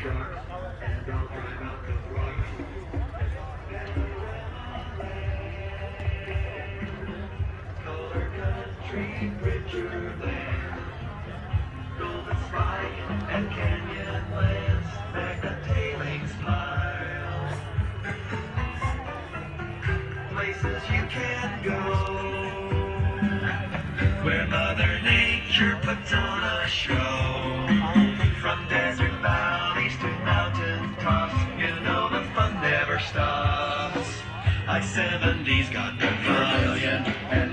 Color country, richer land, golden spike and canyon lands, magna tailings piles, places you can go, where Mother Nature puts on a show. From desert valleys to mountain tops, you know the fun never stops. I-70's got the million and